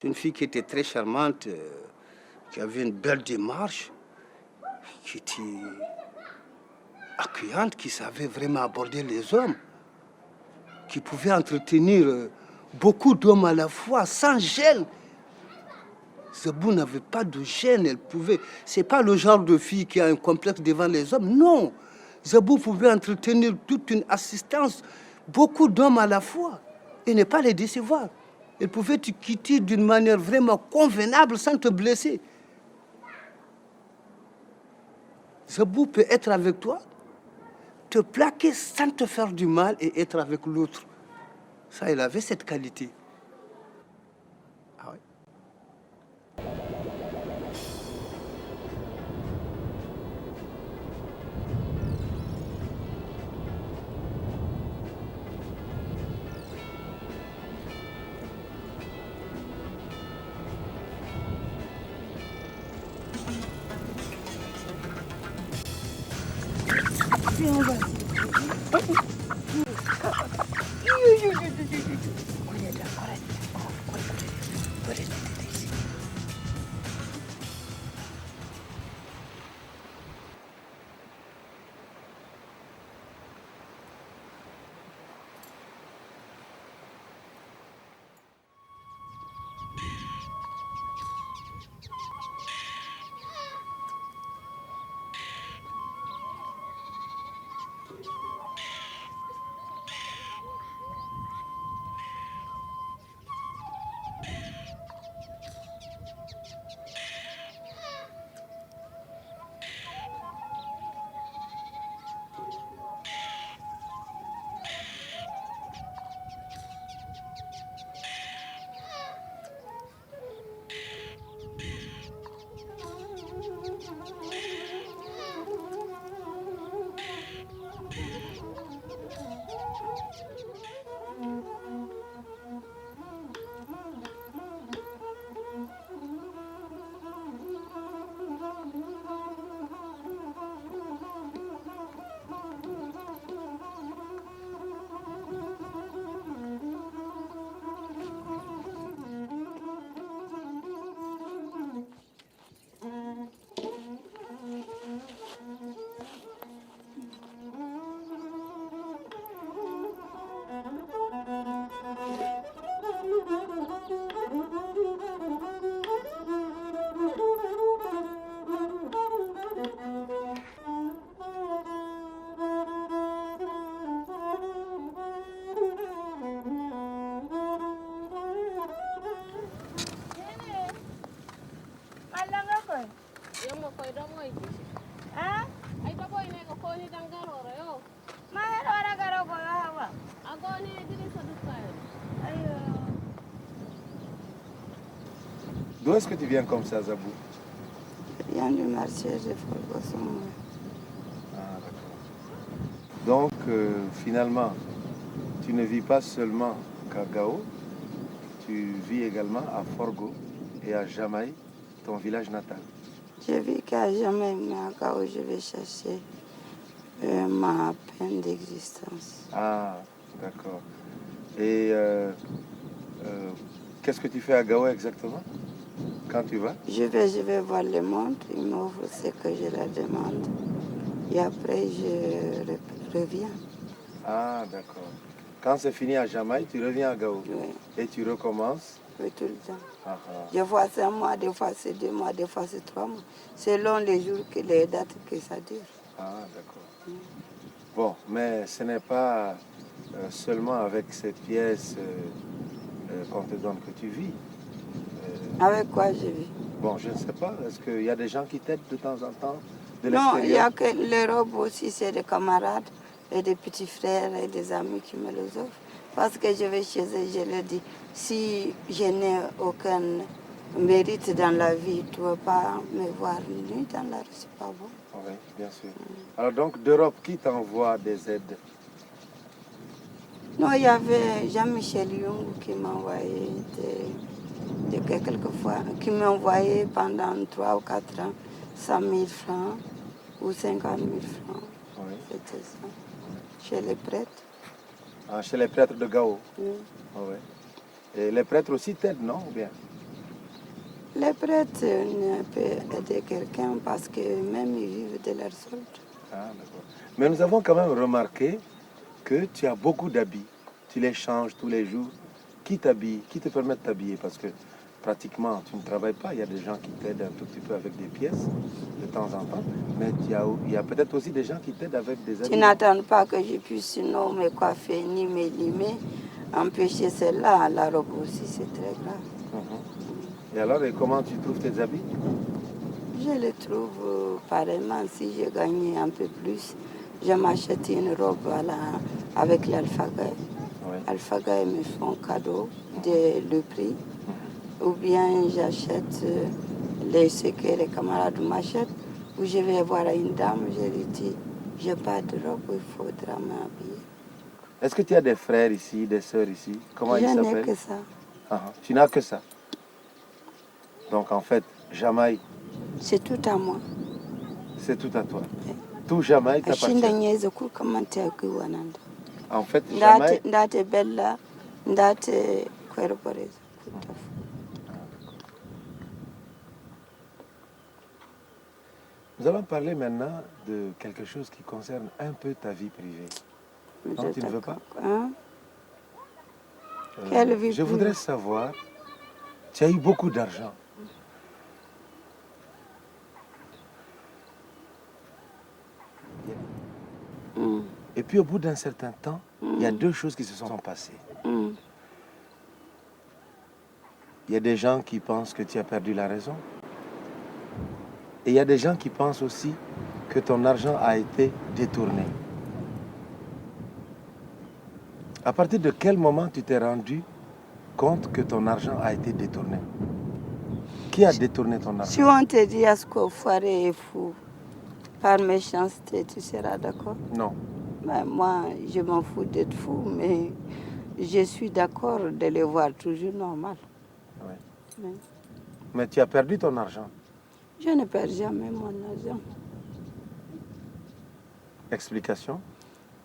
Une fille qui était très charmante, qui avait une belle démarche, qui était accueillante, qui savait vraiment aborder les hommes, qui pouvait entretenir beaucoup d'hommes à la fois, sans gêne. Zabou n'avait pas de gêne, elle pouvait. C'est pas le genre de fille qui a un complexe devant les hommes, non. Zabou pouvait entretenir toute une assistance, beaucoup d'hommes à la fois, et ne pas les décevoir. Elle pouvait te quitter d'une manière vraiment convenable sans te blesser. Zabou peut être avec toi, te plaquer sans te faire du mal et être avec l'autre. Ça, elle avait cette qualité. Ah oui. Viens, on va. D'où est-ce que tu viens comme ça, Zabou? Je viens du marché de Folgosson. Ah, d'accord. Donc, finalement, tu ne vis pas seulement qu'à Gao, tu vis également à Forgo et à Jamaï, ton village natal. Je vis qu'à Jamaï, mais à Gao, je vais chercher ma peine d'existence. Ah, d'accord. Et qu'est-ce que tu fais à Gao exactement quand tu vas? Je vais voir les montres, ils m'offrent ce que je leur demande. Et après, je reviens. Ah, d'accord. Quand c'est fini à Jamaï, tu reviens à Gao. Oui. Et tu recommences? Oui, tout le temps. Ah, ah. Des fois c'est un mois, des fois c'est 2 mois, des fois c'est 3 mois. Selon les jours, les dates que ça dure. Ah, d'accord. Bon, mais ce n'est pas seulement avec cette pièce qu'on te donne que tu vis. Avec quoi je vis? Bon, je ne sais pas. Est-ce qu'il y a des gens qui t'aident de temps en temps de Non, il y l'extérieur? a que les robes aussi, c'est des camarades et des petits frères et des amis qui me les offrent. Parce que je vais chez eux, je leur dis, si je n'ai aucun mérite dans la vie, tu ne vas pas me voir nu dans la rue, c'est pas bon. Oui, bien sûr. Alors donc, d'Europe, qui t'envoie des aides? Non, il y avait Jean-Michel Young qui m'envoyait quelquefois, qui m'envoyait pendant 3 ou 4 ans 100 000 francs ou 50 000 francs. Oui. C'était ça. Chez les prêtres. Ah, chez les prêtres de Gao? Oui. Ah, oui. Et les prêtres aussi t'aident, non? Ou bien? Les prêtres ne peuvent aider quelqu'un parce que même ils vivent de leur solde. Ah, d'accord. Mais nous avons quand même remarqué que tu as beaucoup d'habits. Tu les changes tous les jours. Qui t'habille? Qui te permet de t'habiller? Parce que pratiquement, tu ne travailles pas. Il y a des gens qui t'aident un tout petit peu avec des pièces de temps en temps. Mais il y a peut-être aussi des gens qui t'aident avec des Tu habits. n'attends pas que je puisse non me coiffer ni me limer. Empêcher cela, la robe aussi, c'est très grave. Mhm. Et alors, et comment tu trouves tes habits? Je le trouve pareillement. Si je gagnais un peu plus, je m'achète une robe avec l'Alphaga. Oui. Alphaga me font cadeau de le prix. Ou bien j'achète ce que les camarades m'achètent. Ou je vais voir une dame, je lui dis, j'ai pas de robe, il faudra m'habiller. Est-ce que tu as des frères ici, des sœurs ici? Comment ils Je n'ai s'appellent? que ça. Tu n'as que ça. Donc en fait, Jamaï, C'est tout à moi. c'est tout à toi. Tout Jamaï t'appartient. Ashinda nyezo kukamante akiwananda. En fait, Jamaï, Ndate bella, ndate kweroporeza. nous allons parler maintenant de quelque chose qui concerne un peu ta vie privée. Non, tu ne veux pas? Hein? Quelle vie Je privée? voudrais savoir, tu as eu beaucoup d'argent. Et puis au bout d'un certain temps, il y a deux choses qui se sont passées. Il y a des gens qui pensent que tu as perdu la raison. Et il y a des gens qui pensent aussi que ton argent a été détourné. À partir de quel moment tu t'es rendu compte que ton argent a été détourné? Qui a détourné ton argent? Si on te dit à ce qu'on ferait est fou, par méchanceté, tu seras d'accord? Non. Ben, moi, je m'en fous d'être fou, mais je suis d'accord de les voir toujours normal. Oui. Oui. Mais tu as perdu ton argent. Je ne perds jamais mon argent. Explication?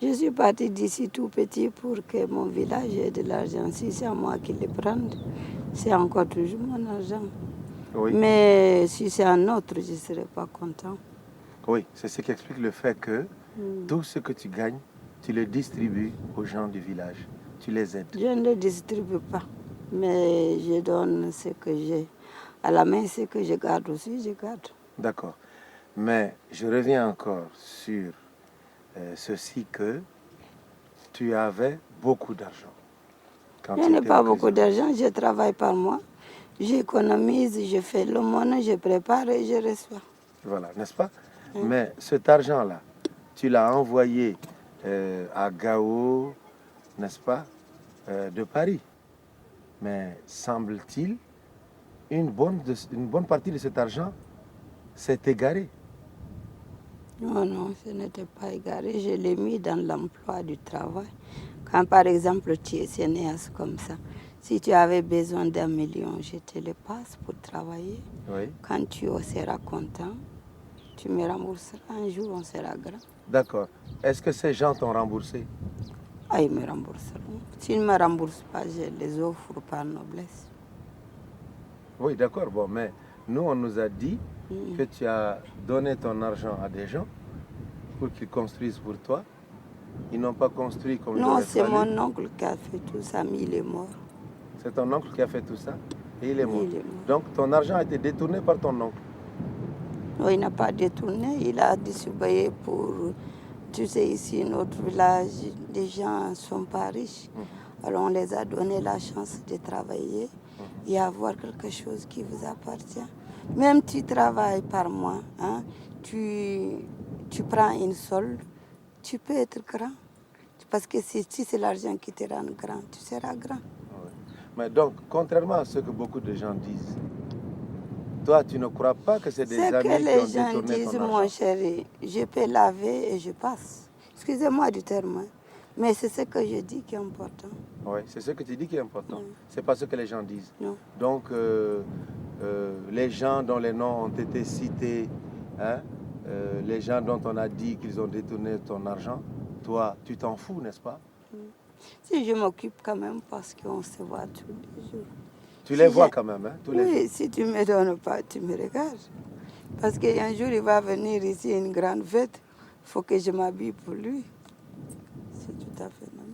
Je suis partie d'ici tout petit pour que mon village ait de l'argent. Si c'est à moi qui le prends, c'est encore toujours mon argent. Oui. Mais si c'est un autre, je ne serai pas content. Oui, c'est ce qui explique le fait que tout ce que tu gagnes, tu le distribues aux gens du village. Tu les aides. Je ne le distribue pas, mais je donne ce que j'ai. À la main, ce que je garde aussi, je garde. D'accord. Mais je reviens encore sur ceci que tu avais beaucoup d'argent. Je n'ai pas beaucoup d'argent, je travaille par mois. J'économise, je fais l'aumône, je prépare et je reçois. Voilà, n'est-ce pas? Mais cet argent-là, tu l'as envoyé à Gao, n'est-ce pas, de Paris. Mais semble-t-il, une bonne partie de cet argent s'est égarée. Non, non, ce n'était pas égaré. Je l'ai mis dans l'emploi du travail. Quand par exemple tu es cinéaste comme ça, si tu avais besoin d'1 million, je te le passe pour travailler. Oui. Quand tu seras content, tu me rembourseras. Un jour, on sera grand. D'accord. Est-ce que ces gens t'ont remboursé? Ah, ils me rembourseront. S'ils ne me remboursent pas, je les offre par noblesse. Oui, d'accord. Bon, mais nous, on nous a dit que tu as donné ton argent à des gens pour qu'ils construisent pour toi. Ils n'ont pas construit comme il Non, aurait c'est fallu. mon oncle qui a fait tout ça, mais il est mort. C'est ton oncle qui a fait tout ça et il est mort. Il est mort. Donc ton argent a été détourné par ton oncle. Non, il n'a pas détourné, il a distribué pour... Tu sais, ici, notre village, les gens ne sont pas riches. Alors on les a donné la chance de travailler et avoir quelque chose qui vous appartient. Même tu travailles par mois, hein, tu prends une solde, tu peux être grand. Parce que si c'est l'argent qui te rend grand, tu seras grand. Oui. Mais donc, contrairement à ce que beaucoup de gens disent, toi, tu ne crois pas que c'est des amis qui ont détourné ton argent? Ce que les gens disent, mon chéri, je peux laver et je passe. Excusez-moi du terme, mais c'est ce que je dis qui est important. Oui, c'est ce que tu dis qui est important. Oui. C'est pas ce que les gens disent. Non. Donc, les gens dont les noms ont été cités, hein, les gens dont on a dit qu'ils ont détourné ton argent, toi, tu t'en fous, n'est-ce pas? Si je m'occupe quand même parce qu'on se voit tous les jours. Tu les vois quand même, hein, tous les jours. Oui, si tu ne me donnes pas, tu me regardes. Parce qu'un jour, il va venir ici, une grande fête. Il faut que je m'habille pour lui. C'est tout à fait normal.